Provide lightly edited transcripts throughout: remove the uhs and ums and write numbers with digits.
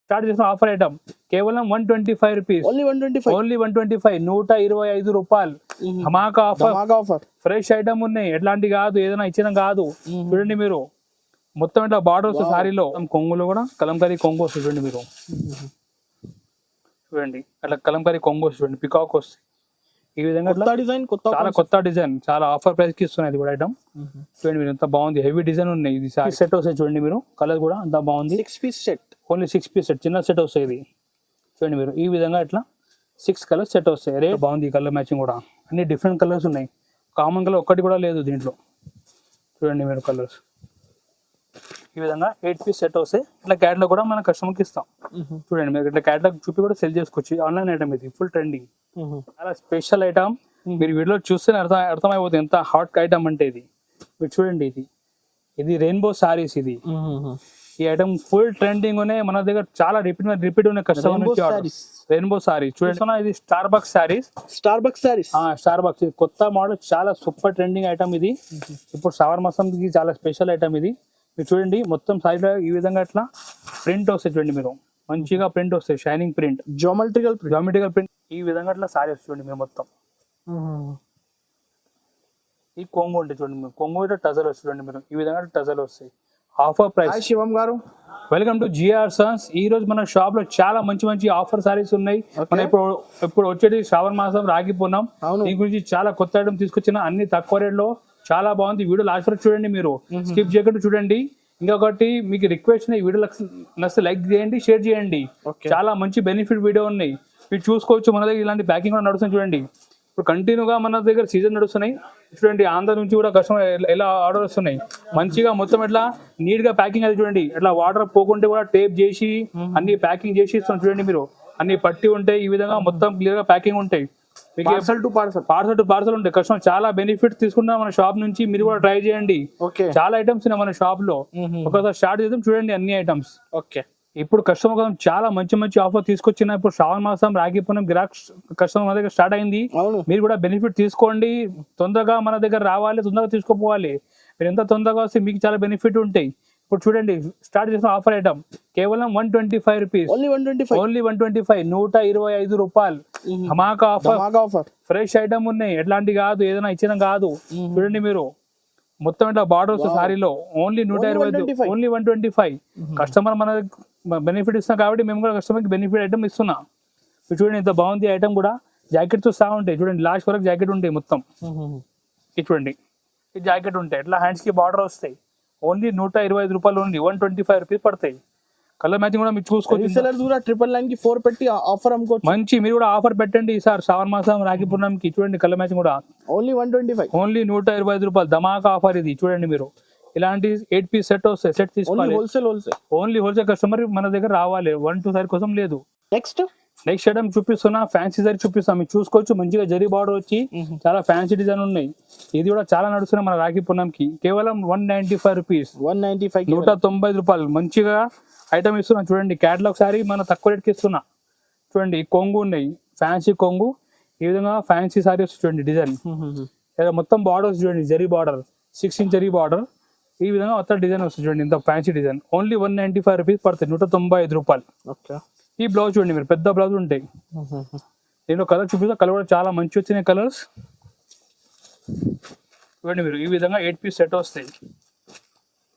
Start చేసిన offer item కేవలం 125 rupees. Only 125. Only 125, 125 రూపాయలు. ధమాకా ఆఫర్. ఫ్రెష్ ఐటమ్ ఉన్నాయి, ఎట్లాంటి కాదు, ఏదైనా ఇచ్చిన కాదు. చూడండి మీరు మొత్తం ఇట్లా బార్డర్ వస్తుంది సారీలో. కొంగులో కూడా కలంకారీ కొంగు వస్తుంది చూడండి మీరు. చూడండి అట్లా కలంకారీ కొంగు వస్తుంది చూడండి, పికాక్ వస్తుంది ఈ విధంగా. చాలా కొత్త డిజైన్, చాలా ఆఫర్ ప్రైస్ కి ఇస్తున్నాయి ఇది కూడా ఐటమ్. చూడండి మీరు ఎంత బాగుంది, హెవీ డిజైన్ ఉన్నాయి. ఇది సెట్ వస్తాయి చూడండి మీరు, కలర్ కూడా అంత బాగుంది. 6 piece set, only 6 piece set, చిన్న సెట్ వస్తాయి ఇది. చూడండి మీరు ఈ విధంగా ఇట్లా 6 కలర్స్ సెట్ వస్తాయి. రేట్ బాగుంది, కలర్ మ్యాచింగ్ కూడా అన్ని డిఫరెంట్ కలర్స్ ఉన్నాయి. కామన్ కలర్ ఒక్కటి కూడా లేదు దీంట్లో. చూడండి మీరు కలర్స్ ఈ విధంగా 8 పీస్ సెట్ వస్తాయి. ఇట్లా క్యాట్లాగ్ కూడా మన కస్టమర్కి ఇస్తాం. చూడండి మీరు ఇట్లా క్యాట్లాగ్ చూపి కూడా సెల్ చేసుకోవచ్చు. ఆన్లైన్ ఐటమ్ ఇది, ఫుల్ ట్రెండింగ్, చాలా స్పెషల్ ఐటమ్. మీరు వీడియోలో చూస్తేనే అర్థమైపోతుంది ఎంత హాట్ ఐటమ్ అంటే ఇది. మీరు చూడండి ఇది రెయిన్బో సారీస్. ఇది ఈ ఐటమ్ ఫుల్ ట్రెండింగ్ ఉన్నాయి మన దగ్గర, చాలా రిపీట్ ఉన్న కస్టమర్ రెయిన్బో సారీస్. చూడండి ఇది Starbucks saris. Starbucks ఇది కొత్త మోడల్, చాలా సూపర్ ట్రెండింగ్ ఐటమ్ ఇది. ఇప్పుడు శ్రావణ మాసంకి చాలా స్పెషల్ ఐటమ్ ఇది. మీరు చూడండి మొత్తం సారీలో ఈ విధంగా ఇట్లా ప్రింట్ వస్తాయి చూడండి మీరు, మంచిగా ప్రింట్ వస్తాయి, షైనింగ్ ప్రింట్, జామెట్రికల్ ప్రింట్. ఈ విధంగా ఇట్లా సారీ వస్తుంది చూడండి మీరు మొత్తం. ఈ కొంగు ఉంటాయి చూడండి మీరు, కొంగు ఇట్లా టజల్ వస్తుంది చూడండి మీరు, ఈ విధంగా టజల్ వస్తాయి. Offer price. శివం గారు, వెల్కమ్ టు జిఆర్ సన్స్. ఈ రోజు మన షాప్ లో చాలా మంచి ఆఫర్ సారీస్ ఉన్నాయి. మన ఇప్పుడు వచ్చేది శ్రావణ మాసం రాఖీ పూర్ణం, దీని గురించి చాలా కొత్త ఐటమ్ తీసుకొచ్చిన, అన్ని తక్కువ రేట్ లో చాలా బాగుంది. వీడియో లాస్ట్ వరకు చూడండి మీరు, స్కిప్ చేయకుండా చూడండి. ఇంకొకటి మీకు రిక్వెస్ట్, ఈ వీడియో నచ్చితే లైక్ చేయండి, షేర్ చేయండి. చాలా మంచి బెనిఫిట్ వీడియో ఉన్నాయి, మీరు చూసుకోవచ్చు. మన దగ్గర ఇలాంటి ప్యాకింగ్ కూడా నడుస్తుంది చూడండి. ఇప్పుడు కంటిన్యూగా మన దగ్గర సీజన్ నడుస్తున్నాయి చూడండి. ఆంధ్ర నుంచి కూడా కస్టమర్ ఎలా ఆర్డర్ వస్తున్నాయి, మంచిగా మొత్తం ఇట్లా నీట్ గా ప్యాకింగ్ అది చూడండి. ఇట్లా వాటర్ పోకుంటే కూడా టేప్ చేసి అన్ని ప్యాకింగ్ చేసి ఇస్తున్నాం చూడండి మీరు. అన్ని పట్టి ఉంటాయి, ఈ విధంగా మొత్తం క్లియర్ గా ప్యాకింగ్ ఉంటాయి. పార్సల్ టు పార్సల్ ఉంటాయి. కస్టమర్ చాలా బెనిఫిట్ తీసుకుంటున్నా మన షాప్ నుంచి, మీరు కూడా ట్రై చేయండి. చాలా ఐటమ్స్ ఉన్నాయి మన షాప్ లో. ఒకసారి స్టార్ట్ చేద్దాం చూడండి అన్ని ఐటమ్స్. ఇప్పుడు కస్టమర్ కోసం చాలా మంచి ఆఫర్ తీసుకొచ్చిన. ఇప్పుడు శ్రావణ మాసం రాఖీ పూర్ణం గిరాక్ కస్టమర్ మన దగ్గర స్టార్ట్ అయింది. మీరు కూడా బెనిఫిట్ తీసుకోండి. తొందరగా మన దగ్గర రావాలి, తొందరగా తీసుకోపోవాలి. మీరు ఎంత తొందరగా వస్తే మీకు చాలా బెనిఫిట్ ఉంటాయి. ఇప్పుడు చూడండి స్టార్ట్ చేసిన ఆఫర్ ఐటమ్ కేవలం 125 రూపీస్. ఓన్లీ 125, 125 రూపాయలు. ధమాకా ఆఫర్. ఫ్రెష్ ఐటమ్ ఉన్నాయి, ఎట్లాంటి కాదు, ఏదైనా ఇచ్చిన కాదు. చూడండి మీరు మొత్తం ఇట్లా బార్డర్ వస్తుంది సారీలో. Only 125, only 125. కస్టమర్ మన బెనిఫిట్ ఇస్తున్నాం కాబట్టి మేము కూడా కస్టమర్ కి బెనిఫిట్ ఐటమ్ ఇస్తున్నాం. చూడండి ఎంత బాగుంది ఐటమ్ కూడా. జాకెట్ తో సహా ఉంటాయి చూడండి, లాస్ట్ వరకు జాకెట్ ఉంటాయి మొత్తం. చూడండి ఈ జాకెట్ ఉంటాయి, ఇట్లా హ్యాండ్స్ కి బార్డర్ వస్తాయి. ఓన్లీ 125 రూపాయలు, ఓన్లీ 125 రూపీస్ పడతాయి. కలర్ మ్యాచింగ్ కూడా మీరు చూసుకోవచ్చు. 999 పెట్టి ఆఫర్ అమ్ముకోవచ్చు. మంచి మీరు కూడా ఆఫర్ పెట్టండి ఈసారి శ్రావణ మాసం రాఖీ పూర్ణంకి. చూడండి కలర్ మ్యాచింగ్ కూడా ఓన్లీ 125, ఓన్లీ 125 రూపాయలు. ధమాకా ఆఫర్ ఇది. చూడండి మీరు ఇలాంటి 8 పీస్ సెట్ వస్తాయి. సెట్ తీసుకోవాలి, ఓన్లీ హోల్సేల్ కస్టమర్ మన దగ్గర రావాలి, 1-2 సారీ కోసం లేదు. నెక్స్ట్ ఐటమ్ చూపిస్తున్నా, ఫ్యాన్సీ సారీ చూపిస్తాం, మీరు చూసుకోవచ్చు. మంచిగా జరీ బార్డర్ వచ్చి చాలా ఫ్యాన్సీ డిజైన్ ఉన్నాయి. ఇది కూడా చాలా నడుస్తున్నాయి మన రాఖీ పూర్ణంకి. కేవలం 195 రూపీస్, 190 రూపాయలు. మంచిగా ఐటమ్ ఇస్తున్నా చూడండి. క్యాటలాగ్ సారీ మన తక్కువ రేట్కి ఇస్తున్నా. చూడండి కొంగు ఉన్నాయి, ఫ్యాన్సీ కొంగు. ఈ విధంగా ఫ్యాన్సీ సారీ వస్తుంది చూడండి డిజైన్. మొత్తం బార్డర్ చూడండి, zari border, 6 inch zari border. ఈ విధంగా మొత్తం డిజైన్ వస్తుంది చూడండి, ఇంత ఫ్యాన్సీ డిజైన్. ఓన్లీ 195 రూపీస్ పడుతుంది, 195 రూపాయలు. ఈ బ్లౌజ్ చూడండి మీరు, పెద్ద బ్లౌజ్ ఉంటాయి. దీంట్లో కలర్ చూపిస్తా, కలర్ కూడా చాలా మంచి వచ్చినాయి కలర్స్. చూడండి మీరు ఈ విధంగా 8 పీస్ సెట్ వస్తాయి.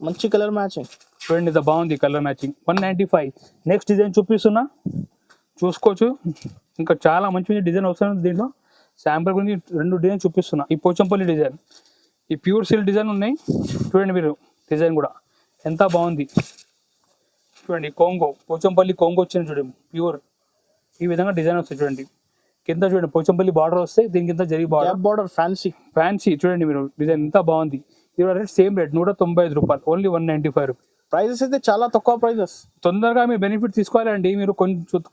మంచి కలర్ మ్యాచింగ్ చూడండి, ఇంత బాగుంది కలర్ మ్యాచింగ్. 195. నెక్స్ట్ డిజైన్ చూపిస్తున్నా, చూసుకోవచ్చు. ఇంకా చాలా మంచి డిజైన్ వస్తుంది దీంట్లో. శాంపుల్ గురించి 2 డిజైన్ చూపిస్తున్నా. ఈ పోచంపల్లి డిజైన్, ఈ ప్యూర్ సిల్క్ డిజైన్ ఉన్నాయి. చూడండి మీరు డిజైన్ కూడా ఎంత బాగుంది. చూడండి కొంగో, పోచంపల్లి కొంగో వచ్చింది చూడండి, ప్యూర్. ఈ విధంగా డిజైన్ వస్తాయి చూడండి. కింద చూడండి పోచంపల్లి బార్డర్ వస్తాయి, దీని కింద జరీ బార్డర్ ఫ్యాన్సీ. చూడండి మీరు డిజైన్ ఎంత బాగుంది. ఇది రేట్ సేమ్ రేట్, 195 రూపాయలు, ఓన్లీ 195 రూపీస్. ప్రైజెస్ అయితే చాలా తక్కువ ప్రైజెస్. తొందరగా మీ బెనిఫిట్ తీసుకోవాలండి. మీరు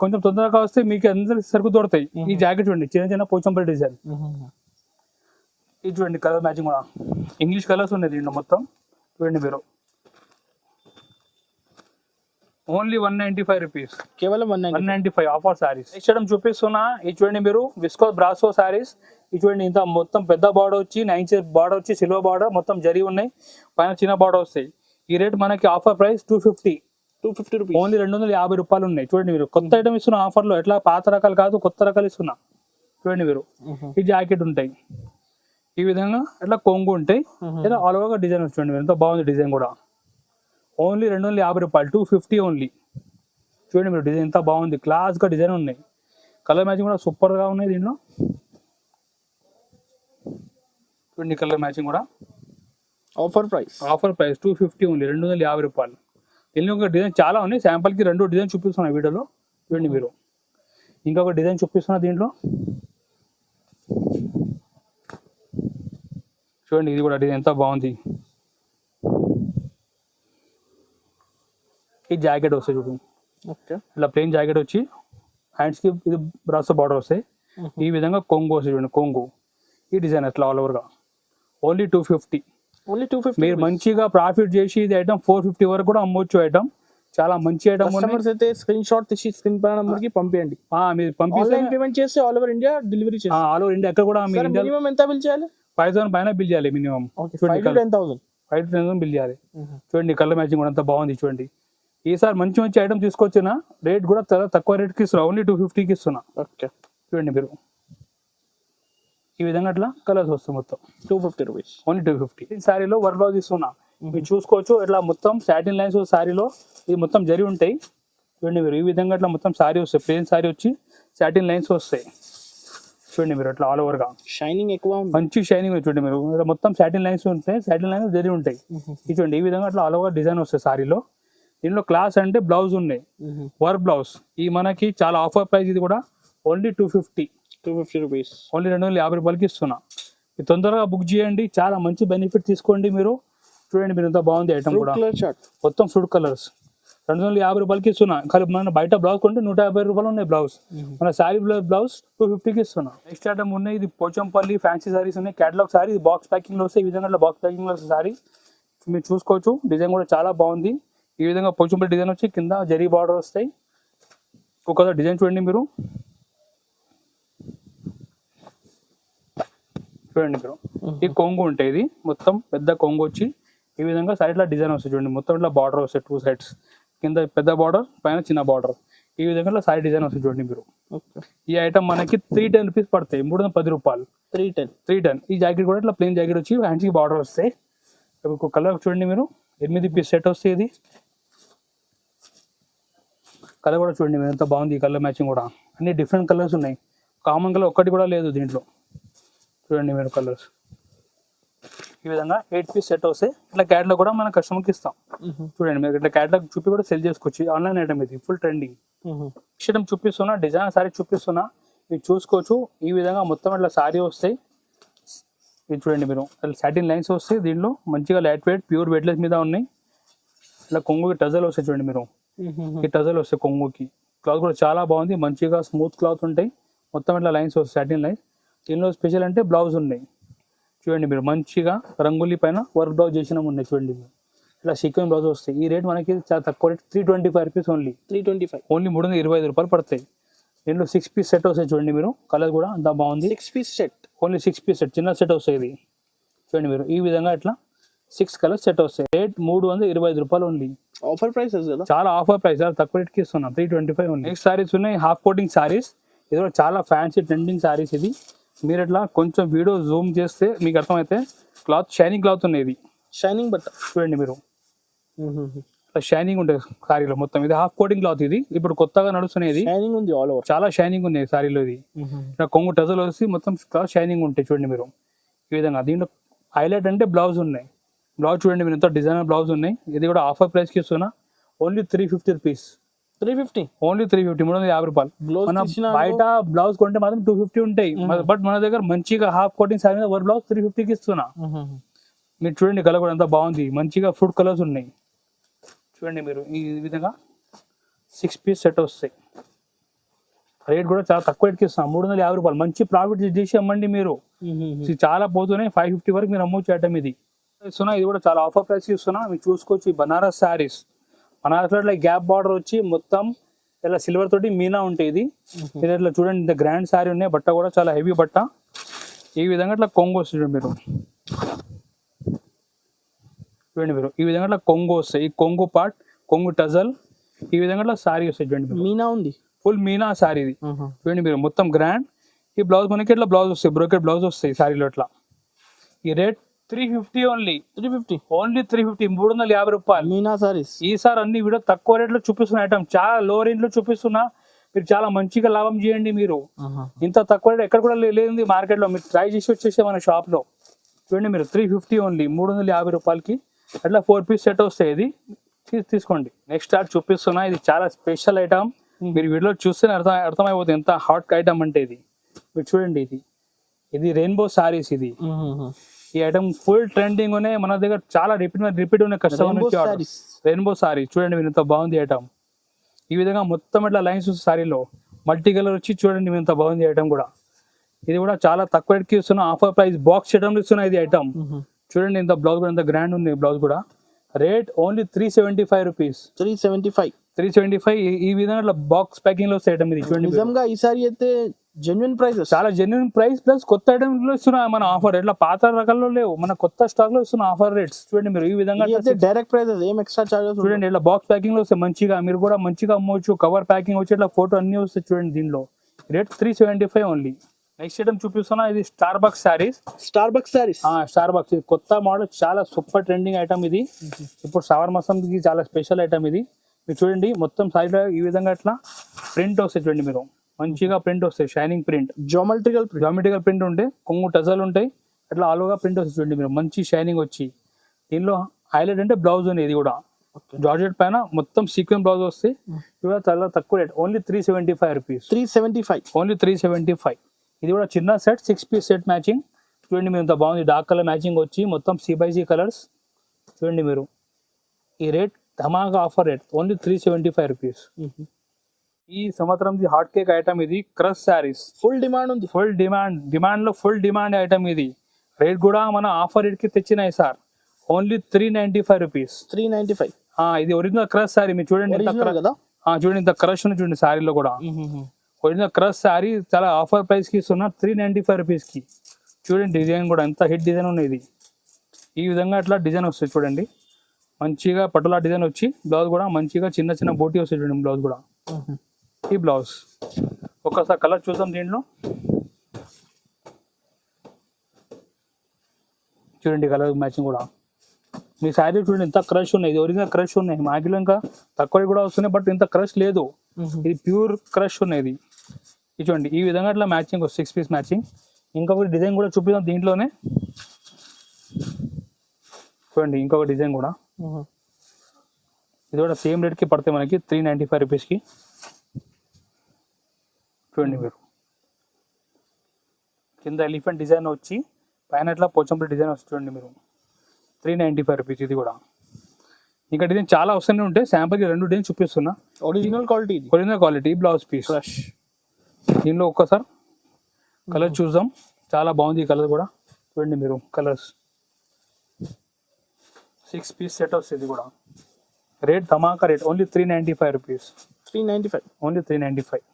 కొంచెం తొందరగా వస్తే మీకు అందరి సరుకు దొరుకుతాయి. ఈ జాకెట్ చూడండి, చిన్న పోచంపల్లి డిజైన్. ఇది చూడండి కలర్ మ్యాచింగ్ కూడా, ఇంగ్లీష్ కలర్స్ ఉన్నాయి దీంట్లో మొత్తం. చూడండి మీరు ఓన్లీ 195 రూపీస్, కేవలం 195 ఆఫర్ సారీస్. నెక్స్ట్ ఐటమ్ చూపిస్తున్నా, ఇది చూడండి మీరు విస్కో బ్రాసో సారీస్. ఇది చూడండి ఇంత మొత్తం పెద్ద బార్డర్ వచ్చి 9 ఇంచ్ బార్డర్ వచ్చి, సిల్వర్ బార్డర్ మొత్తం జరీ ఉన్నాయి, పైన చిన్న బార్డర్ వస్తాయి. ఈ రేట్ మనకి ఆఫర్ ప్రైస్ 250, 250 రూపీస్. ఓన్లీ 250 రూపాయలు ఉన్నాయి. చూడండి మీరు కొత్త ఐటమ్ ఇస్తున్నా ఆఫర్లో. ఎట్లా పాత రకాలు కాదు, కొత్త రకాలు ఇస్తున్నా. చూడండి మీరు ఈ జాకెట్ ఉంటాయి ఈ విధంగా, ఇట్లా కొంగు ఉంటాయి, ఇలా ఆల్ ఓవర్గా డిజైన్ చూడండి మీరు ఎంత బాగుంది డిజైన్ కూడా. ఓన్లీ 250 రూపాయలు, 250 ఓన్లీ. చూడండి మీరు డిజైన్ ఎంత బాగుంది, క్లాస్గా డిజైన్ ఉన్నాయి. కలర్ మ్యాచింగ్ కూడా సూపర్గా ఉన్నాయి దీంట్లో. చూడండి కలర్ మ్యాచింగ్ కూడా. ఆఫర్ ప్రైస్ 250 ఓన్లీ, 250 రూపాయలు. దీనిలో ఒక డిజైన్ చాలా ఉన్నాయి. శాంపుల్కి 2 డిజైన్ చూపిస్తున్నాయి వీడియోలో. చూడండి మీరు ఇంకొక డిజైన్ చూపిస్తున్నా దీంట్లో. చూడండి ఇది కూడా డిజైన్ ఎంత బాగుంది. ఈ జాకెట్ వస్తాయి చూడు, ఓకే. ఇలా ప్లెయిన్ జాకెట్ వచ్చి హ్యాండ్స్కి ఇది బ్రాసో బార్డర్ వస్తాయి. ఈ విధంగా కొంగు వస్తాయి చూడండి, కొంగు. ఈ డిజైన్ అట్లా ఆల్ ఓవర్గా. ఓన్లీ 250. ఓన్లీ 250. మీరు మంచిగా ప్రాఫిట్ చేసి ఇది ఐటమ్ 450 వరకు కూడా అమ్మవచ్చు. ఐటమ్ చాలా మంచి ఐటమ్. కస్టమర్స్ అయితే స్క్రీన్ షాట్ తీసి స్క్రీన్ పై నంబర్ కి పంపించండి. మీరు పంపిస్తే ఆన్లైన్ పేమెంట్ చేస్తే ఆల్ ఓవర్ ఇండియా డెలివరీ చేస్తాం. ఆల్ ఓవర్ ఇండియా ఎక్కడ కూడా మీరు ఇండియా మినిమం ఎంత బిల్ చేయాలి? 5,000 పైన బిల్ చేయాలి మినిమం. 5 to 10,000 బిల్ చేయాలి. చూడండి కలర్ మ్యాచింగ్ కూడా అంత బాగుంది. చూడండి ఈసారి మంచి మంచి ఐటమ్ తీసుకొచ్చిన రేట్ కూడా చాలా తక్కువ రేట్కి ఇస్తున్నా. ఓన్లీ 250కి ఇస్తున్నా. ఓకే. చూడండి మీరు ఈ విధంగా అట్లా కలర్స్ వస్తాయి మొత్తం. 250 రూపీస్ ఓన్లీ 250. ఈ శారీలో వర్క్ బ్లౌజ్ ఇస్తున్నా, మీరు చూసుకోవచ్చు. ఇట్లా మొత్తం సాటిన్ లైన్స్ శారీలో ఇది మొత్తం జరి ఉంటాయి. చూడండి మీరు ఈ విధంగా అట్లా మొత్తం శారీ వస్తాయి. ప్లెయిన్ శారీ వచ్చి సాటిన్ లైన్స్ వస్తాయి. చూడండి మీరు అట్లా ఆల్ ఓవర్గా షైనింగ్ ఎక్కువ ఉంది, మంచి షైనింగ్. చూడండి మీరు ఇలా మొత్తం సాటిన్ లైన్స్ ఉంటాయి, సాటిన్ లైన్స్ జరి ఉంటాయి. ఇది చూడండి ఈ విధంగా అట్లా ఆల్ ఓవర్ డిజైన్ వస్తాయి శారీలో. దీనిలో క్లాస్ అంటే బ్లౌజ్ ఉన్నాయి, వర్క్ బ్లౌజ్. ఈ మనకి చాలా ఆఫర్ ప్రైస్. ఇది కూడా ఓన్లీ 250 రూపీస్. ఓన్లీ 250 రూపాయలకి ఇస్తున్నా. ఇది తొందరగా బుక్ చేయండి, చాలా మంచి బెనిఫిట్ తీసుకోండి మీరు. చూడండి మీరు ఎంత బాగుంది ఐటమ్ కూడా. మొత్తం ఫ్రూట్ కలర్స్ 250 రూపాయలకి ఇస్తున్నా. కానీ మన బయట బ్లౌజ్ కొంటే 150 రూపాయలు ఉన్నాయి బ్లౌజ్. మన శారీ బ్లౌజ్ 250కి ఇస్తున్నా. నెక్స్ట్ ఐటమ్ ఉన్నాయి, ఇది పోచంపల్లి ఫ్యాన్సీ సారీస్ ఉన్నాయి. క్యాటలాగ్ సారీ, ఇది బాక్స్ ప్యాకింగ్ లో వస్తాయి. ఈ విధంగా బాక్స్ ప్యాకింగ్ లో వస్తాయి సారీ. మీరు చూసుకోవచ్చు డిజైన్ కూడా చాలా బాగుంది. ఈ విధంగా పోచంపల్లి డిజైన్ వచ్చి కింద జరీ బార్డర్ వస్తాయి. ఒక్కొక్క డిజైన్ చూడండి మీరు. చూడండి మీరు ఈ కొంగు ఉంటాయి. ఇది మొత్తం పెద్ద కొంగు వచ్చి ఈ విధంగా సైడ్ లా డిజైన్ వస్తాయి. చూడండి మొత్తం ఇట్లా బార్డర్ వస్తాయి, 2 సైడ్స్. కింద పెద్ద బార్డర్, పైన చిన్న బార్డర్. ఈ విధంగా సైడ్ డిజైన్ వస్తాయి చూడండి మీరు. ఈ ఐటమ్ మనకి 310 రూపీస్ పడతాయి, 310 రూపాయలు. 310. ఈ జాకెట్ కూడా ఇట్లా ప్లెయిన్ జాకెట్ వచ్చి హ్యాండ్స్కి బార్డర్ వస్తాయి. ఒక కలర్ చూడండి మీరు, 8 పీస్ సెట్ వస్తాయి. ఇది కలర్ కూడా చూడండి మీరు ఎంత బాగుంది. ఈ కలర్ మ్యాచింగ్ కూడా అన్ని డిఫరెంట్ కలర్స్ ఉన్నాయి. కామన్ కలర్ ఒక్కటి కూడా లేదు దీంట్లో. చూడండి మీరు కలర్స్ ఈ విధంగా 8 పీస్ సెట్ వస్తాయి. ఇట్లా క్యాటలాగ్ కూడా మన కస్టమర్కి ఇస్తాం. చూడండి మీరు ఇట్లా క్యాటలాగ్ చూపి కూడా సెల్ చేసుకోవచ్చు. ఆన్లైన్ ఐటమ్ ఇది, ఫుల్ ట్రెండింగ్. ఐటమ్ చూపిస్తున్నా, డిజైన్ సారీ చూపిస్తున్నా, మీరు చూసుకోవచ్చు. ఈ విధంగా మొత్తం ఇట్లా సారీ వస్తాయి. ఇది చూడండి మీరు సాటిన్ లైన్స్ వస్తాయి. దీంట్లో మంచిగా లైట్ వెయిట్ ప్యూర్ వెయిట్లెస్ మీద ఉన్నాయి. ఇట్లా కొంగుకి టజల్ వస్తాయి చూడండి మీరు. ఈ టజల్ వస్తాయి కొంగుకి. క్లాత్ కూడా చాలా బాగుంది, మంచిగా స్మూత్ క్లాత్ ఉంటాయి. మొత్తం ఇట్లా లైన్స్ వస్తాయి, సాటిన్ లైన్స్. దీనిలో స్పెషల్ అంటే బ్లౌజ్ ఉన్నాయి. చూడండి మీరు మంచిగా రంగులీ పైన వర్క్ బ్లౌజ్ చేసినా ఉన్నాయి. చూడండి మీరు ఇట్లా సీక్వెన్స్ బ్లౌజ్ వస్తాయి. ఈ రేట్ మనకి చాలా తక్కువ రేట్, 325 రూపీస్ ఓన్లీ. 325 ఓన్లీ 325 రూపాయలు పడతాయి. దీంట్లో 6 పీస్ సెట్ వస్తాయి. చూడండి మీరు కలర్ కూడా అంత బాగుంది. 6 piece set, only 6 piece set, చిన్న సెట్ వస్తాయి. ఇది చూడండి మీరు ఈ విధంగా ఇట్లా 6 కలర్స్ సెట్ వస్తాయి. రేట్ 325 రూపాయలు ఓన్లీ. ఆఫర్ ప్రైసెస్ కదా, చాలా ఆఫర్ ప్రైస్, చాలా తక్కువ రేట్కి ఇస్తున్నాం. 325 ఓన్లీ. నెక్స్ట్ సారీస్ ఉన్నాయి, హాఫ్ కోటింగ్ సారీస్. ఇది కూడా చాలా ఫ్యాన్సీ ట్రెండింగ్ సారీస్. ఇది మీరు ఇట్లా కొంచెం వీడియో జూమ్ చేస్తే మీకు అర్థమైతే క్లాత్ షైనింగ్ క్లాత్ ఉన్నాయి. ఇది షైనింగ్ బట్ట చూడండి మీరు షైనింగ్ ఉంటుంది సారీలో మొత్తం. ఇది హాఫ్ కోటింగ్ క్లాత్. ఇది ఇప్పుడు కొత్తగా నడుస్తున్నది. షైనింగ్ ఉంది ఆల్ ఓవర్, చాలా షైనింగ్ ఉంది సారీలో. ఇది కొంగు టజల్ వచ్చి మొత్తం క్లాత్ షైనింగ్ ఉంటాయి. చూడండి మీరు ఈ విధంగా. దీంట్లో హైలైట్ అంటే బ్లౌజ్ ఉన్నాయి. బ్లౌజ్ చూడండి మీరు ఎంత డిజైనర్ బ్లౌజ్ ఉన్నాయి. ఇది కూడా ఆఫర్ ప్రైస్కి ఇస్తున్నా. Only 350 rupees. 350 ఓన్లీ 350, 350 రూపాయలు. మన బయట బ్లౌజ్ కొంటే మాత్రం 250 ఉంటాయి. బట్ మన దగ్గర మంచిగా హాఫ్ కోటింగ్ సారీ మీద బ్లౌజ్ 350కి ఇస్తున్నా. మీరు చూడండి కలర్ కూడా ఎంత బాగుంది, మంచిగా ఫ్రూట్ కలర్స్ ఉన్నాయి. చూడండి మీరు ఈ విధంగా 6 పీస్ సెట్ వస్తాయి. రేట్ కూడా చాలా తక్కువ రేట్కి ఇస్తున్నాం, 350 రూపాయలు. మంచి ప్రాఫిట్ చేసి అమ్మండి మీరు. చాలా పోతున్నాయి, 550 వరకు మీరు అమ్మవచ్చు ఐటమ్. ఇది ఇస్తున్నా, ఇది కూడా చాలా ఆఫర్ ప్రైస్ ఇస్తున్నా. మీరు చూసుకోవచ్చు. ఈ బనారస్ శారీస్, బనారస్లో ఇట్లా గ్యాప్ బార్డర్ వచ్చి మొత్తం ఇలా సిల్వర్ తోటి మీనా ఉంటాయి. ఇది ఇట్లా చూడండి ఇంత గ్రాండ్ శారీ ఉన్నాయి. బట్ట కూడా చాలా హెవీ బట్ట. ఈ విధంగా ఇట్లా కొంగు వస్తుంది మీరు. చూడండి మీరు ఈ విధంగా ఇట్లా కొంగు వస్తాయి. ఈ కొంగు పార్ట్, కొంగు టజల్ ఈ విధంగా సారీ వస్తాయి చూడండి, మీనా ఉంది. ఫుల్ మీనా సారీ ఇది చూడండి మీరు, మొత్తం గ్రాండ్. ఈ బ్లౌజ్ మనకి ఇట్లా బ్లౌజ్ వస్తాయి, బ్రోకెట్ బ్లౌజ్ వస్తాయి సారీలో ఇట్లా. ఈ రేట్ 350 ఓన్లీ, 350 ఓన్లీ 350, 350 రూపాయలు. మీనా సారీస్. ఈసారి అన్ని వీడియో తక్కువ రేట్లో చూపిస్తున్న ఐటమ్, చాలా లో రేంజ్ లో చూపిస్తున్నా. మీరు చాలా మంచిగా లాభం చేయండి. మీరు ఇంత తక్కువ రేట్ ఎక్కడ కూడా లేదు మార్కెట్ లో. మీరు ట్రై చేసి వచ్చేసే మన షాప్ లో చూడండి మీరు, 350 ఓన్లీ, 350 రూపాయలకి అట్లా 4 పీస్ సెట్ వస్తాయి. ఇది తీసుకోండి. నెక్స్ట్ స్టార్ట్ చూపిస్తున్నా, ఇది చాలా స్పెషల్ ఐటమ్. మీరు వీడియో చూస్తేనే అర్థమైపోతుంది ఎంత హాట్ ఐటమ్ అంటే ఇది. మీరు చూడండి, ఇది రెయిన్బో సారీస్. ఇది ఈ ఐటమ్ ఫుల్ ట్రెండింగ్ ఉన్నాయి మన దగ్గర, చాలా రిపీట్ ఉన్న కస్టమర్ నుంచి రెయిన్బో సారీ. చూడండి మీరు ఎంత బాగుంది ఐటమ్. ఈ విధంగా మొత్తం ఇట్లా లైన్స్ సారీలో మల్టీ కలర్ వచ్చి చూడండి మీరు ఎంత బాగుంది ఐటమ్ కూడా. ఇది కూడా చాలా తక్కువ రేట్కి ఇస్తున్నా, ఆఫర్ ప్రైస్ బాక్స్ చేయడం ఇస్తున్నా ఇది ఐటమ్. చూడండి ఇంత బ్లౌజ్ కూడా ఎంత గ్రాండ్ ఉంది. బ్లౌజ్ కూడా రేట్ ఓన్లీ 375 రూపీస్. 375 ఈ విధంగా బాక్స్ ప్యాకింగ్ లో ఐటమ్ ఇది. చూడండి నిజంగా ఈ సారీ అయితే జెన్యున్ ప్రైస్, చాలా జెన్యున్ ప్రైస్, ప్లస్ కొత్త ఐటమ్ లో ఇస్తున్నా మన ఆఫర్. ఇట్లా పాత రకాల్లో లేవు, మన కొత్త స్టాక్ లో ఇస్తున్న ఆఫర్ రేట్స్. చూడండి మీరు ఈ విధంగా డైరెక్ట్ ప్రైస్, ఏం ఎక్స్ట్రా చార్జెస్. చూడండి ఇట్లా బాక్స్ ప్యాకింగ్ లో వస్తాయి మంచిగా, మీరు కూడా మంచిగా అమ్మవచ్చు. కవర్ ప్యాకింగ్ వచ్చి ఇట్లా ఫోటో అన్ని వస్తాయి చూడండి దీనిలో. Rate 375 only. నెక్స్ట్ ఐటమ్ చూపిస్తున్నా, ఇది Starbucks saris. Starbucks ఇది కొత్త మోడల్, చాలా సూపర్ ట్రెండింగ్ ఐటమ్ ఇది. ఇప్పుడు శ్రావణ మాసంకి చాలా స్పెషల్ ఐటమ్ ఇది. మీరు చూడండి మొత్తం సారీలో ఈ విధంగా ఇట్లా ప్రింట్ వస్తాయి చూడండి మీరు, మంచిగా ప్రింట్ వస్తాయి, షైనింగ్ ప్రింట్, జామెట్రికల్ ప్రింట్ ఉంటాయి, కొంగు టజల్ ఉంటాయి, అట్లా ఆలుగా ప్రింట్ వస్తాయి చూడండి మీరు, మంచి షైనింగ్ వచ్చి. దీనిలో హైలైట్ అంటే బ్లౌజ్ ఉంది, ఇది కూడా జార్జెట్ పైన మొత్తం సీక్వెన్స్ బ్లౌజ్ వస్తాయి. ఇది కూడా చాలా తక్కువ రేట్, ఓన్లీ 375 రూపీస్. 375 ఓన్లీ 375. ఇది కూడా చిన్న సెట్, 6 పీస్ సెట్ మ్యాచింగ్. చూడండి మీరు ఎంత బాగుంది, డార్క్ కలర్ మ్యాచింగ్ వచ్చి మొత్తం C/C కలర్స్. చూడండి మీరు ఈ రేట్ ధమాకా ఆఫర్ రేట్, ఓన్లీ 375 రూపీస్. ఈ సంవత్సరం హాట్ కేక్ ఐటమ్ ఇది, క్రష్ శారీస్. ఫుల్ డిమాండ్ ఉంది, ఫుల్ డిమాండ్ ఐటమ్ ఇది. రేట్ కూడా మన ఆఫర్ రేట్ కి తెచ్చినాయి సార్, ఓన్లీ 395 రూపీస్. 395. ఇది ఒరిజినల్ క్రష్ శారీ. మీరు చూడండి చూడండి ఇంత క్రష్ ఉంది చూడండి శారీలో కూడా. ఒరిజినల్ క్రష్ శారీ చాలా ఆఫర్ ప్రైస్ కి ఇస్తున్నా, 395 రూపీస్ కి. చూడండి డిజైన్ కూడా ఎంత హిట్ డిజైన్ ఉంది ఇది. ఈ విధంగా ఇట్లా డిజైన్ వస్తుంది చూడండి, మంచిగా పట్టులా డిజైన్ వచ్చి, బ్లౌజ్ కూడా మంచిగా చిన్న చిన్న బోటీ వస్తుంది చూడండి బ్లౌజ్ కూడా. ఈ బ్లౌజ్ ఒకసారి కలర్ చూద్దాం దీంట్లో. చూడండి కలర్ మ్యాచింగ్ కూడా. మీ శారీ చూడండి ఎంత క్రష్ ఉన్నాయి, ఇది ఒరిజినల్ క్రష్ ఉన్నాయి. మాగిలో ఇంకా తక్కువ కూడా వస్తున్నాయి, బట్ ఇంత క్రష్ లేదు, ఇది ప్యూర్ క్రష్ ఉన్నాయి. ఇది చూడండి ఈ విధంగా ఇట్లా మ్యాచింగ్ 6 పీస్ మ్యాచింగ్. ఇంకొక డిజైన్ కూడా చూపిద్దాం దీంట్లోనే. చూడండి ఇంకొక డిజైన్ కూడా, ఇది కూడా సేమ్ రేట్ కి పడతాయి మనకి, 395 రూపీస్ కి. చూడండి మీరు కింద ఎలిఫెంట్ డిజైన్ వచ్చి పైన ఇట్లా పోచంపల్లి డిజైన్ వస్తుంది చూడండి మీరు, 395 రూపీస్. ఇది కూడా ఇంకా డిజైన్ చాలా వస్తూనే ఉంటాయి, శాంపుల్ కి 2 డిజైన్ చూపిస్తున్నా. Original quality blouse piece. దీనిలో ఒక్కసారి కలర్ చూద్దాం, చాలా బాగుంది ఈ కలర్ కూడా. చూడండి మీరు కలర్స్, 6 పీస్ సెట్ వస్తుంది కూడా. రేట్ ధమాకా rate, only 395 rupees. 395 only 395.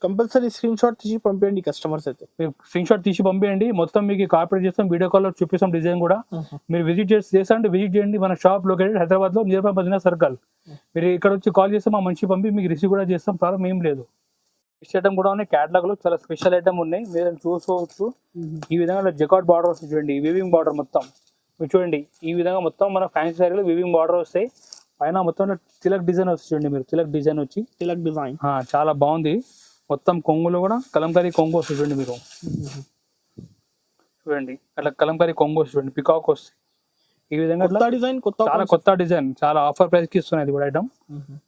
Compulsory screenshot తీసి పంపించండి కస్టమర్స్ అయితే. మీరు స్క్రీన్ షాట్ తీసి పంపించండి, మొత్తం మీకు కార్పొరేట్ చేస్తాం, వీడియో కాల్ చూపిస్తాం డిజైన్ కూడా. మీరు విజిట్ చేస్తారంటే విజిట్ చేయండి. మన షాప్ లొకేటెడ్ హైదరాబాద్ లో నియర్ బై మదీనా సర్కిల్. మీరు ఇక్కడ వచ్చి కాల్ చేస్తే మా మంచి పంపి మీకు రిసీవ్ కూడా చేస్తాం, ప్రాబ్లం ఏం లేదు. నెక్స్ట్ ఐటమ్ కూడా ఉన్నాయి, క్యాటలాగ్ లో చాలా స్పెషల్ ఐటమ్ ఉన్నాయి, మీరు చూసుకోవచ్చు. ఈ విధంగా జకాట్ బార్డర్ వస్తుంది చూడండి, వివింగ్ బార్డర్ మొత్తం. మీరు చూడండి ఈ విధంగా మొత్తం మన ఫ్యాన్సీ శారీలో వివింగ్ బార్డర్ వస్తాయి, పైన మొత్తం తిలక్ డిజైన్ వస్తుంది చూడండి మీరు, తిలక్ డిజైన్ వచ్చి, తిలక్ డిజైన్ చాలా బాగుంది. మొత్తం కొంగులో కూడా కలంకారీ కొంగు వస్తుంది చూడండి మీరు. చూడండి అట్లా కలంకారీ కొంగు వస్తుంది చూడండి, పికాక్ వస్తుంది. ఈ విధంగా చాలా కొత్త డిజైన్, చాలా ఆఫర్ ప్రైస్ కి ఇస్తున్నాయి ఇది కూడా ఐటమ్.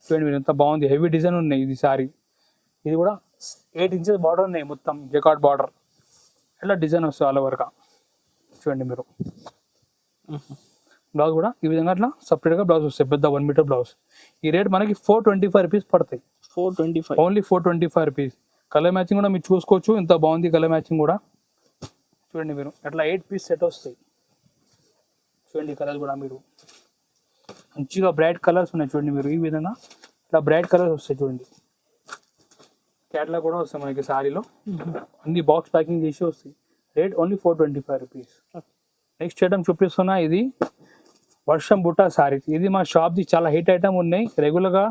చూడండి మీరు ఎంత బాగుంది, హెవీ డిజైన్ ఉన్నాయి ఇది సారీ. ఇది కూడా 8 ఇంచెస్ బార్డర్ ఉన్నాయి, మొత్తం జకాట్ బార్డర్ ఇట్లా డిజైన్ వస్తుంది ఆల్ ఓవర్గా. చూడండి మీరు బ్లౌజ్ కూడా ఈ విధంగా అట్లా సపరేట్గా బ్లౌజ్ వస్తాయి, పెద్ద 1 మీటర్ బ్లౌజ్. ఈ రేట్ మనకి 425 రూపీస్ పడతాయి. 425 ఓన్లీ 425 రూపీస్. కలర్ మ్యాచింగ్ కూడా మీరు చూసుకోవచ్చు, ఇంత బాగుంది కలర్ మ్యాచింగ్ కూడా. చూడండి మీరు అట్లా 8 పీస్ సెట్ వస్తాయి. చూడండి కలర్ కూడా మీరు మంచిగా బ్రైట్ కలర్స్ ఉన్నాయి చూడండి మీరు, ఈ విధంగా ఇట్లా బ్రైట్ కలర్స్ వస్తాయి చూడండి. క్యాట్లాగ్ కూడా వస్తాయి మనకి సారీలో, అన్ని బాక్స్ ప్యాకింగ్ చేసి వస్తాయి. Rate only 425 rupees. Next item చూపిస్తున్నా, ఇది వర్షం బుట్ట సారీస్. ఇది మా షాప్ది చాలా హిట్ ఐటమ్ ఉన్నాయి, రెగ్యులర్గా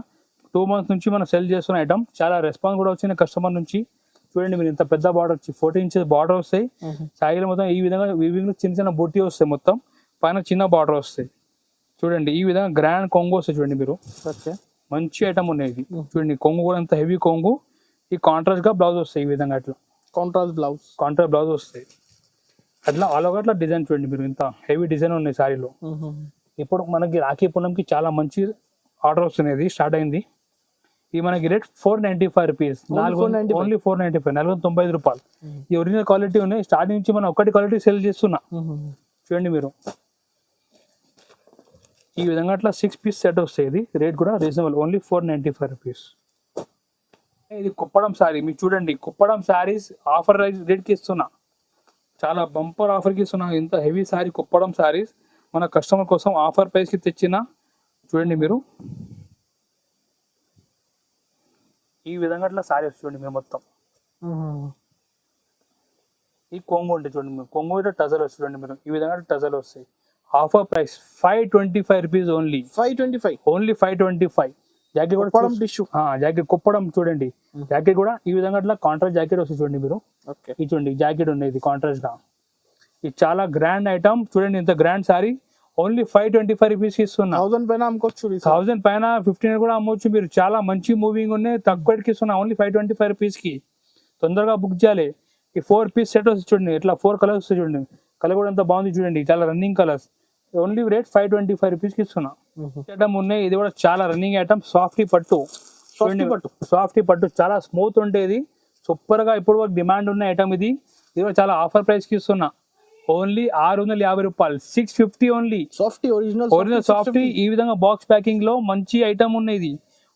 2 months నుంచి మనం సెల్ చేస్తున్న ఐటమ్. చాలా రెస్పాన్స్ కూడా వచ్చింది కస్టమర్ నుంచి. చూడండి మీరు ఇంత పెద్ద బార్డర్ వచ్చి 14 inches బార్డర్ వస్తాయి. సాయిలో మొత్తం ఈ విధంగా వీవింగ్ లో చిన్న చిన్న బూటీ వస్తాయి, మొత్తం పైన చిన్న బార్డర్ వస్తాయి. చూడండి ఈ విధంగా గ్రాండ్ కొంగు వస్తాయి. చూడండి మీరు మంచి ఐటమ్ ఉన్నాయి ఇది. చూడండి కొంగు కూడా ఎంత హెవీ కొంగు. ఈ కాంట్రాస్ట్ గా బ్లౌజ్ వస్తాయి ఈ విధంగా, అట్లా కాంట్రాస్ట్ బ్లౌజ్ వస్తాయి. అట్లా ఆల్ ఓవర్ అట్లా డిజైన్ చూడండి మీరు, ఇంత హెవీ డిజైన్ ఉన్నాయి సారీలో. ఇప్పుడు మనకి రాఖీ పూర్ణంకి చాలా మంచి ఆర్డర్ వస్తుంది, స్టార్ట్ అయింది. ఇది మనకి రేట్ 495 రూపీస్, ఓన్లీ 495, 495 రూపాయలు. ఈ ఒరిజినల్ క్వాలిటీ ఉన్నాయి. స్టార్టింగ్ నుంచి మనం ఒకటి క్వాలిటీ సేల్ చేస్తున్నా. చూడండి మీరు ఈ విధంగా అట్లా 6 piece సెట్ వస్తాయి. ఇది రేట్ కూడా రీజనబుల్, ఓన్లీ 495 రూపీస్. ఇది కుప్పడం శారీ. మీరు చూడండి కుప్పడం శారీస్ ఆఫర్ రేట్కి ఇస్తున్నా, చాలా బంపర్ ఆఫర్కి ఇస్తున్నా. ఇంత హెవీ శారీ కుప్పడం శారీస్ మన కస్టమర్ కోసం ఆఫర్ ప్రైస్కి తెచ్చిన. చూడండి మీరు ఈ విధంగా అట్లా శారీ వస్తుంది. చూడండి మీరు మొత్తం ఈ కొంగు ఉంటుంది. చూడండి మీరు కొంగు టజల్ వస్తుంది. చూడండి మీరు ఈ విధంగా టజల్ వస్తాయి. Offer price 525 rupees only. 525. Jacket కూడా జాకెట్ కుప్పడం చూడండి. జాకెట్ కూడా ఈ విధంగా అట్లా కాంట్రాస్ట్ జాకెట్ వస్తుంది. చూడండి మీరు ఇది చూడండి జాకెట్ ఉంది కాంట్రాస్ట్ గా. ఇది చాలా గ్రాండ్ ఐటమ్. చూడండి ఇంత గ్రాండ్ సారీ ఓన్లీ 525 రూపీస్ ఇస్తున్నా. 1000 పైన అమ్ముకోవచ్చు, 1000 పైన 1500 కూడా అమ్మవచ్చు మీరు. చాలా మంచి మూవింగ్ ఉన్నాయి, తక్కువ రేట్కి ఇస్తున్నా, ఓన్లీ 525 రూపీస్ కి. తొందరగా బుక్ చేయాలి. ఈ 4 piece సెట్ వస్తుంది. చూడండి ఇట్లా 4 కలర్స్ వస్తాయి. చూడండి కలర్ కూడా ఎంత బాగుంది. చూడండి చాలా running colours. Only rate 525 rupees కి ఇస్తున్నా. ఐటమ్ ఉన్నాయి. ఇది కూడా చాలా రన్నింగ్ ఐటమ్. సాఫ్టీ పట్టు చాలా స్మూత్ ఉండేది. సూపర్ గా ఇప్పుడు వరకు డిమాండ్ ఉన్న ఐటమ్ ఇది. ఇది కూడా చాలా ఆఫర్ ప్రైస్ కి ఇస్తున్నా. ఓన్లీ 650 రూపాయలు, 650 ఓన్లీ. ఒరిజినల్ సాఫ్టీ ఈ విధంగా బాక్స్ ప్యాకింగ్ లో మంచి ఐటమ్ ఉన్నది.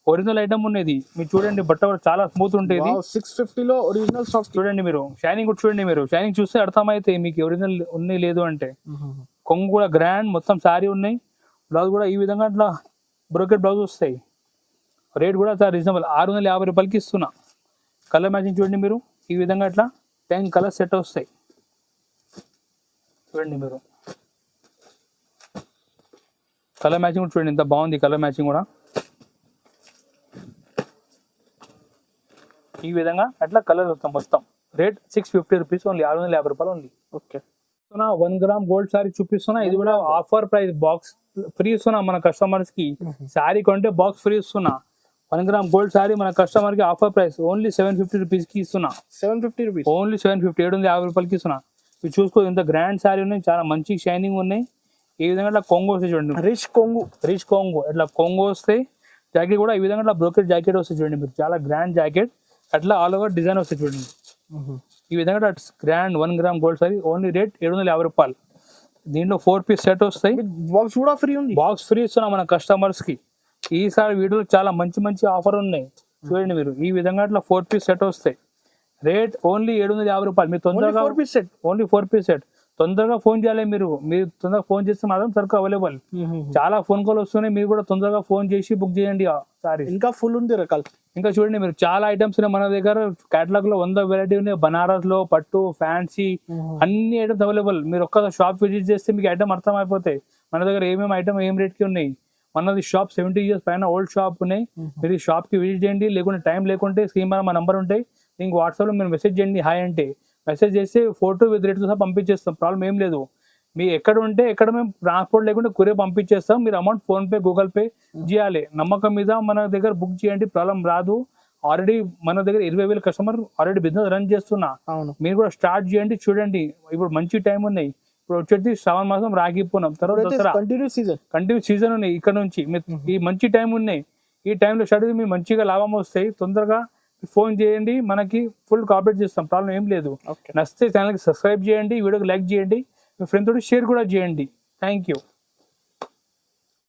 ఒరిజినల్ ఐటమ్ ఉన్నది. మీరు చూడండి బట్ట కూడా చాలా స్మూత్ ఉంటుంది. 650 లో ఒరిజినల్ సాఫ్ట్. చూడండి మీరు షైనింగ్ కూడా చూడండి. మీరు షైనింగ్ చూస్తే అర్థమైతే మీకు ఒరిజినల్ ఉన్నాయి లేదు అంటే. కొంగు కూడా గ్రాండ్ మొత్తం శారీ ఉన్నాయి. బ్లౌజ్ కూడా ఈ విధంగా అట్లా బ్రోకెట్ బ్లౌజ్ వస్తాయి. రేట్ కూడా చాలా రీజనబుల్, 650 రూపాయలకి ఇస్తున్నా. కలర్ మ్యాచింగ్ చూడండి మీరు ఈ విధంగా అట్లా 10 కలర్ సెట్ వస్తాయి. చూడండి మీరు కలర్ మ్యాచింగ్ కూడా చూడండి ఎంత బాగుంది. కలర్ మ్యాచింగ్ కూడా ఈ విధంగా అట్లా కలర్ వస్తాం మొత్తం. రేట్ 650 రూపీస్ ఓన్లీ, 650 రూపాయలు only. Okay 1 gram gold sorry చూపిస్తున్నా. ఇది కూడా ఆఫర్ ప్రైస్, బాక్స్ ఫ్రీ ఇస్తున్నా మన కస్టమర్స్ కి. సారీ కొంటే బాక్స్ ఫ్రీ ఇస్తున్నా. 1 గ్రామ్ గోల్డ్ సారీ మన కస్టమర్ కి ఆఫర్ ప్రైస్ ఓన్లీ 750 రూపీస్ కి ఇస్తున్నా. 750 రూపీస్ ఓన్లీ 750, 750 రూపాయలకి ఇస్తున్నా. ఇవి చూసుకో ఇంత గ్రాండ్ సారీ ఉన్నాయి, చాలా మంచి షైనింగ్ ఉన్నాయి. ఈ విధంగా ఇట్లా కొంగు వస్తాయి చూడండి, రిచ్ కొంగు ఇట్లా కొంగు వస్తాయి. జాకెట్ కూడా ఈ విధంగా ఇట్లా బ్రోకెట్ జాకెట్ వస్తాయి చూడండి మీరు, చాలా గ్రాండ్ జాకెట్. అట్లా ఆల్ ఓవర్ డిజైన్ వస్తాయి చూడండి ఈ విధంగా grand 1 gram gold sorry only rate 750 రూపాయలు. దీంట్లో 4 piece సెట్ వస్తాయి. బాక్స్ కూడా ఫ్రీ ఉంది. బాక్స్ ఫ్రీ ఇస్తున్నాం మన కస్టమర్స్ కి. ఈసారి వీడియోలో చాలా మంచి ఆఫర్ ఉన్నాయి చూడండి మీరు. ఈ విధంగా అట్లా 4 piece సెట్ వస్తాయి. రేట్ ఓన్లీ 750 రూపాయలు. మీరు తొందరగా ఓన్లీ 4 piece సెట్. తొందరగా ఫోన్ చేయాలి మీరు తొందరగా ఫోన్ చేస్తే మాత్రం సరుకు అవైలబుల్. చాలా ఫోన్ కాల్ వస్తున్నాయి, మీరు కూడా తొందరగా ఫోన్ చేసి బుక్ చేయండి. సారీ ఇంకా ఫుల్ ఉంది రకాలు. ఇంకా చూడండి మీరు చాలా ఐటమ్స్ ఉన్నాయి మన దగ్గర. కేటలాగ్ లో 100 వెరైటీ ఉన్నాయి. బనారస్ లో పట్టు, ఫ్యాన్సీ అన్ని ఐటమ్స్ అవైలబుల్. మీరు ఒక్క షాప్ విజిట్ చేస్తే మీకు ఐటమ్ అర్థం అయిపోతాయి మన దగ్గర ఏమేమి ఐటమ్ ఏం రేట్ కి ఉన్నాయి. మనది షాప్ 70 years పైన ఓల్డ్ షాప్ ఉన్నాయి. మీరు ఈ షాప్ కి విజిట్ చేయండి. లేకుంటే టైం లేకుంటే స్క్రీన్ పైన మా నంబర్ ఉంటాయి. ఇంక వాట్సాప్ లో మీరు మెసేజ్ చేయండి. హాయ్ అంటే మెసేజ్ చేస్తే ఫోటో విత్ రేట్ సహా పంపించేస్తాం. ప్రాబ్లం ఏం లేదు. మీ ఎక్కడ ఉంటే ఎక్కడ మేము ట్రాన్స్పోర్ట్ లేకుంటే కొరియర్ పంపించేస్తాం. మీరు amount phone pay, Google pay చేయాలి. నమ్మకం మీద మన దగ్గర బుక్ చేయండి, ప్రాబ్లం రాదు. ఆల్రెడీ మన దగ్గర 20,000 కస్టమర్ ఆల్రెడీ బిజినెస్ రన్ చేస్తున్నా. మీరు కూడా స్టార్ట్ చేయండి. చూడండి ఇప్పుడు మంచి టైం ఉన్నాయి. ఇప్పుడు వచ్చేసి శ్రావణ మాసం, రాఖీ పూర్ణం, తర్వాత దసరా కంటిన్యూ సీజన్ ఉన్నాయి. ఇక్కడ నుంచి ఈ మంచి టైం ఉన్నాయి. ఈ టైంలో స్టార్ట్ చేసి మీరు మంచిగా లాభం వస్తాయి. తొందరగా ఫోన్ చేయండి, మనకి ఫుల్ కోఆపరేట్ చేస్తాం. ప్రాబ్లం ఏం లేదు. నచ్చితే ఛానల్కి సబ్స్క్రైబ్ చేయండి, వీడియోకి లైక్ చేయండి, మీ ఫ్రెండ్ తోటి షేర్ కూడా చేయండి. Thank you.